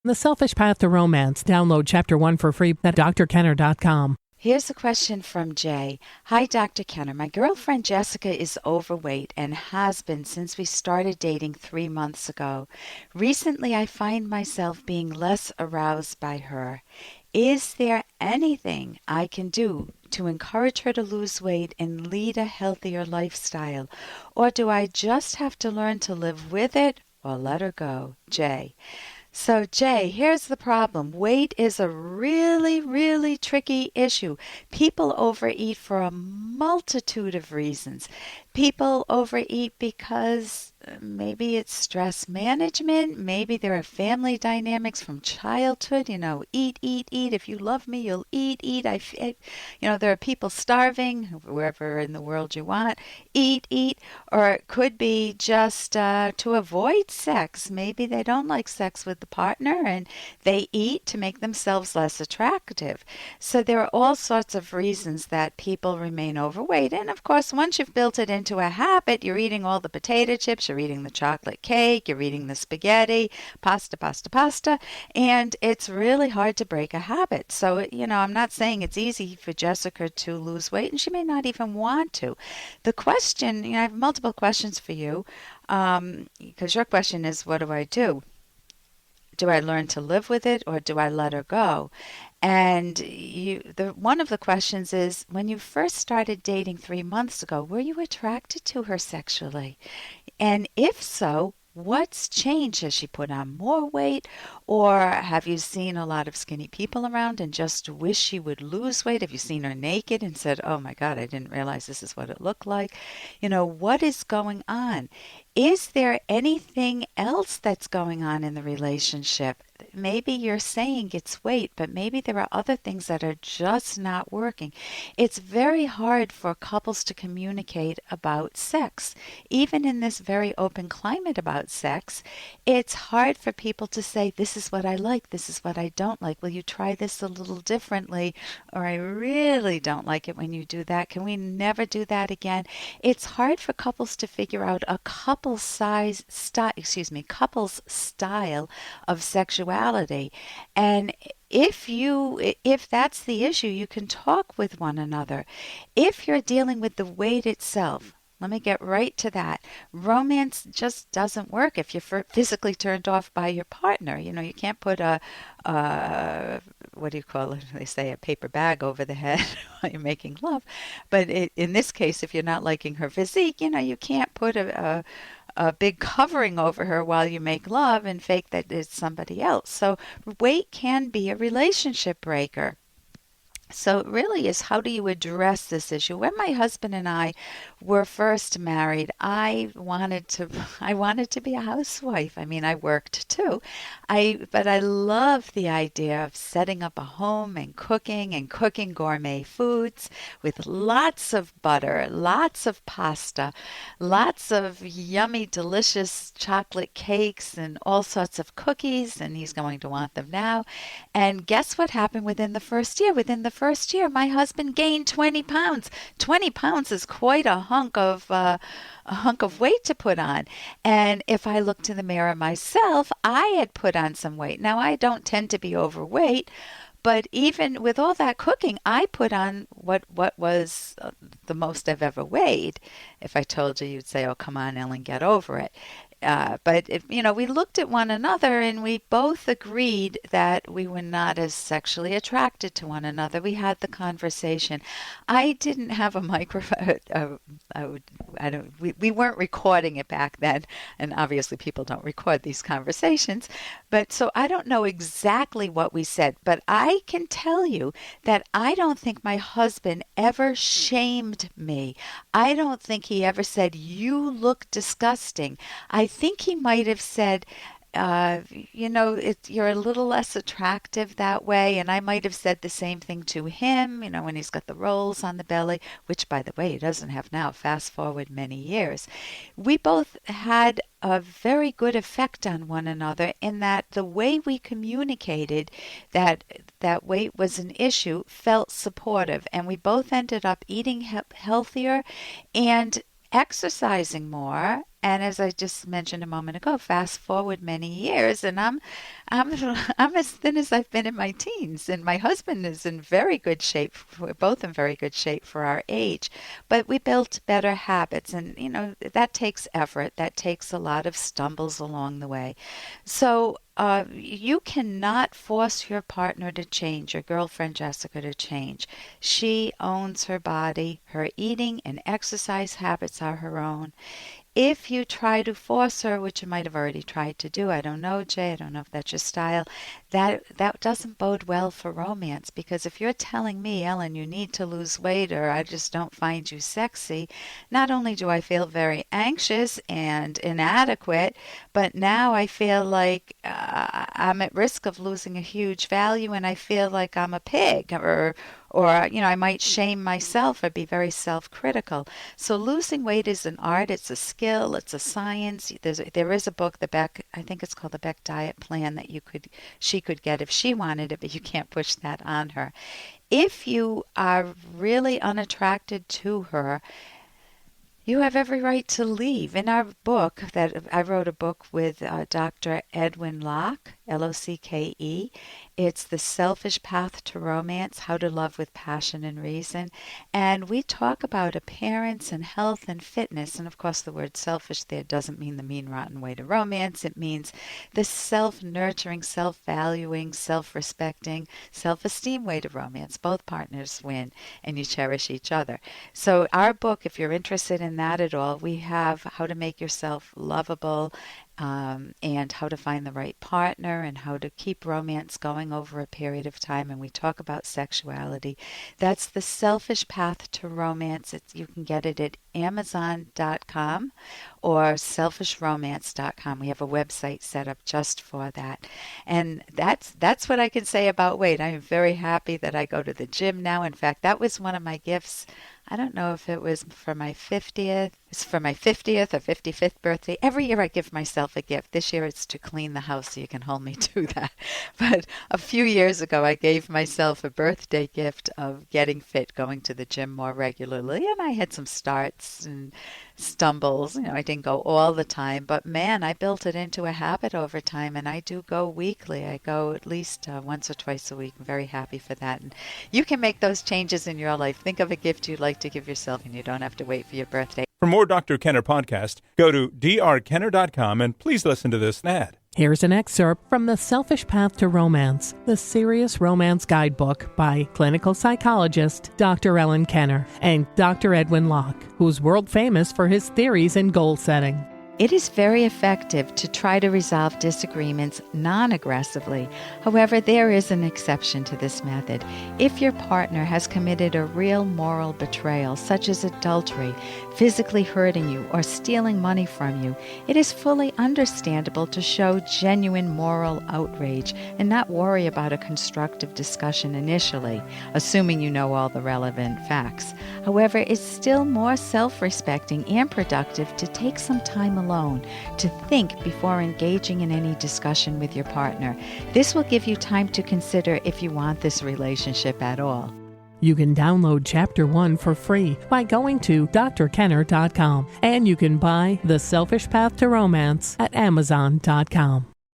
The Selfish Path to Romance. Download Chapter 1 for free at drkenner.com. Here's a question from Jay. Hi, Dr. Kenner. My girlfriend Jessica is overweight and has been since we started dating 3 months ago. Recently, I find myself being less aroused by her. Is there anything I can do to encourage her to lose weight and lead a healthier lifestyle? Or do I just have to learn to live with it or let her go? Jay. So, Jay, here's the problem. Weight is a really, really tricky issue. People overeat for a multitude of reasons. People overeat because maybe it's stress management. Maybe there are family dynamics from childhood. Eat, eat, eat. If you love me, you'll eat, eat. There are people starving wherever in the world you want. Eat, eat. Or it could be just to avoid sex. Maybe they don't like sex with the partner and they eat to make themselves less attractive. So there are all sorts of reasons that people remain overweight. And of course, once you've built it into a habit, you're eating all the potato chips, you're eating the chocolate cake, you're eating the spaghetti, pasta, and it's really hard to break a habit. So, I'm not saying it's easy for Jessica to lose weight, and she may not even want to. The question, I have multiple questions for you, because your question is, what do I do? Do I learn to live with it or do I let her go? And one of the questions is, when you first started dating 3 months ago, were you attracted to her sexually? And if so, what's changed? Has she put on more weight? Or have you seen a lot of skinny people around and just wish she would lose weight? Have you seen her naked and said, oh my God, I didn't realize this is what it looked like? What is going on? Is there anything else that's going on in the relationship? Maybe you're saying it's weight, but maybe there are other things that are just not working. It's very hard for couples to communicate about sex. Even in this very open climate about sex, it's hard for people to say, this is what I like, this is what I don't like. Will you try this a little differently? Or I really don't like it when you do that. Can we never do that again? It's hard for couples to figure out a couple's style of sexuality. And if that's the issue, you can talk with one another. If you're dealing with the weight itself, let me get right to that. Romance just doesn't work if you're physically turned off by your partner. You can't put what do you call it? They say a paper bag over the head while you're making love. But in this case, if you're not liking her physique, you can't put a big covering over her while you make love and fake that it's somebody else. So weight can be a relationship breaker. So it really is, how do you address this issue? When my husband and I were first married, I wanted to be a housewife. I mean, I worked too. But I loved the idea of setting up a home and cooking gourmet foods with lots of butter, lots of pasta, lots of yummy, delicious chocolate cakes and all sorts of cookies, and he's going to want them now. And guess what happened within the first year? Within the first year, my husband gained 20 pounds. 20 pounds is quite a hunk of weight to put on. And if I looked in the mirror myself, I had put on some weight. Now, I don't tend to be overweight, but even with all that cooking, I put on what was the most I've ever weighed. If I told you, you'd say, oh, come on, Ellen, get over it. But we looked at one another and we both agreed that we were not as sexually attracted to one another. We had the conversation. I didn't have a microphone. We weren't recording it back then, and obviously people don't record these conversations. But so I don't know exactly what we said, but I can tell you that I don't think my husband ever shamed me. I don't think he ever said, "You look disgusting." I think he might have said, you're a little less attractive that way. And I might have said the same thing to him, when he's got the rolls on the belly, which, by the way, he doesn't have now. Fast forward many years. We both had a very good effect on one another in that the way we communicated that weight was an issue felt supportive. And we both ended up eating healthier and exercising more. And as I just mentioned a moment ago, fast forward many years, and I'm as thin as I've been in my teens, and my husband is in very good shape. We're both in very good shape for our age, but we built better habits, and that takes effort. That takes a lot of stumbles along the way. So you cannot force your partner to change, your girlfriend Jessica to change. She owns her body. Her eating and exercise habits are her own. If you try to force her, which you might have already tried to do, I don't know, Jay, I don't know if that's your style, that doesn't bode well for romance, because if you're telling me, Ellen, you need to lose weight or I just don't find you sexy, not only do I feel very anxious and inadequate, but now I feel like I'm at risk of losing a huge value, and I feel like I'm a pig, or I might shame myself or be very self-critical. So losing weight is an art, it's a skill, it's a science. There is a book, I think it's called the Beck Diet Plan, that she could get if she wanted it, but you can't push that on her. If you are really unattracted to her, you have every right to leave. In our book, that I wrote a book with Dr. Edwin Locke, Locke. It's The Selfish Path to Romance, How to Love with Passion and Reason. And we talk about appearance and health and fitness. And of course, the word selfish there doesn't mean the mean, rotten way to romance. It means the self-nurturing, self-valuing, self-respecting, self-esteem way to romance. Both partners win, and you cherish each other. So our book, if you're interested in that at all, we have how to make yourself lovable, and how to find the right partner, and how to keep romance going over a period of time. And we talk about sexuality. That's The Selfish Path to Romance. You can get it at Amazon.com or selfishromance.com. We have a website set up just for that. And that's what I can say about weight. I am very happy that I go to the gym now. In fact, that was one of my gifts. I don't know if it was for my 50th. It's for my 50th or 55th birthday. Every year I give myself a gift. This year it's to clean the house, so you can hold me to that. But a few years ago I gave myself a birthday gift of getting fit, going to the gym more regularly. And I had some starts and stumbles. I didn't go all the time, but man, I built it into a habit over time, and I do go weekly. I go at least once or twice a week. I'm very happy for that. And you can make those changes in your life. Think of a gift you'd like to give yourself, and you don't have to wait for your birthday. For more Dr. Kenner podcast, go to drkenner.com and please listen to this ad. Here's an excerpt from The Selfish Path to Romance, the Serious Romance Guidebook by clinical psychologist Dr. Ellen Kenner and Dr. Edwin Locke, who's world famous for his theories in goal setting. It is very effective to try to resolve disagreements non-aggressively. However, there is an exception to this method. If your partner has committed a real moral betrayal, such as adultery, physically hurting you, or stealing money from you, it is fully understandable to show genuine moral outrage and not worry about a constructive discussion initially, assuming you know all the relevant facts. However, it's still more self-respecting and productive to take some time alone to think before engaging in any discussion with your partner. This will give you time to consider if you want this relationship at all. You can download Chapter 1 for free by going to drkenner.com, and you can buy The Selfish Path to Romance at Amazon.com.